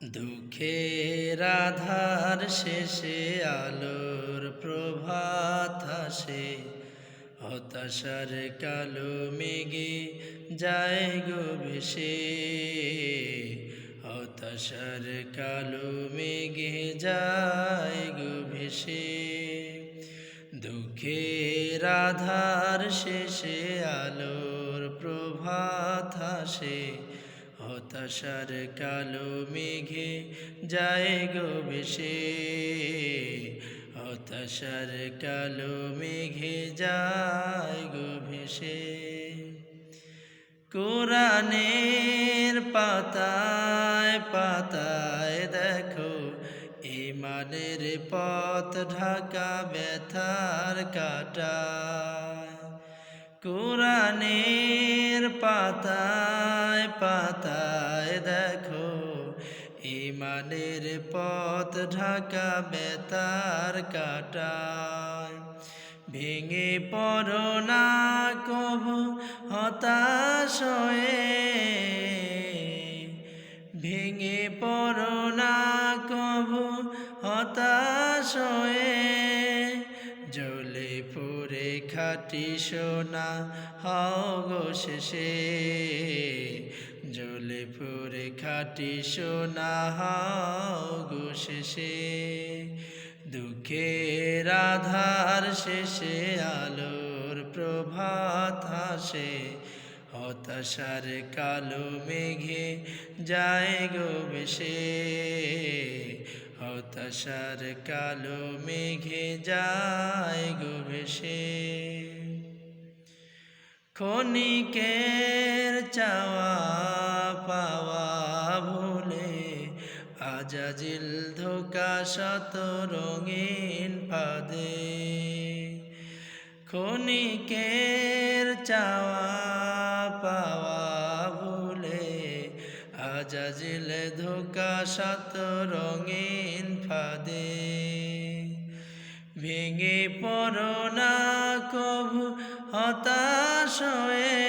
দুঃখের আধার শেষে আলোর প্রভাত আসে, হতাশার কালো মেঘে যায় গো ভেসে, হতাশার কালো মেঘে যায় গো ভেসে। দুঃখের আধার শেষে আলোর প্রভাত আসে, হতাশার কালো মেঘে যায় গো ভেসে, হতাশার কালো মেঘে যায় গো ভেসে। কোরআনের পাতায় পাতায় দেখো ঈমানের পথ ঢাকা ব্যথার কাঁটায়। কোরআনের পাতায় পাতায় দেখো ঈমানের পথ ঢাকা ব্যথার কাঁটায়। ভেঙে পড়ো না কভু হতাশ হয়ে, ভেঙে পড়ো না কভু হতাশ হয়ে, জ্বলে পুড়ে খাঁটি সোনা হও গো শেষে, জ্বলে পুড়ে খাঁটি সোনা হও গো শেষে। দুঃখের আধার শেষে আলোর প্রভাত আসে, হতাশার কালো মেঘে যায় গো ভেসে, হতাশার কালো মেঘে যায় গো ভেসে। ক্ষণিকের চাওয়া পাওয়া ভুলে আজাজিল ধোঁকা শত রঙিন ফাঁদে, ক্ষণিকের চাওয়া পাওয়া ভুলে আজাজিল ধোঁকা শত রঙিন ফাঁদে। ভেঙে পড়ো না কভু হতাশ হয়ে,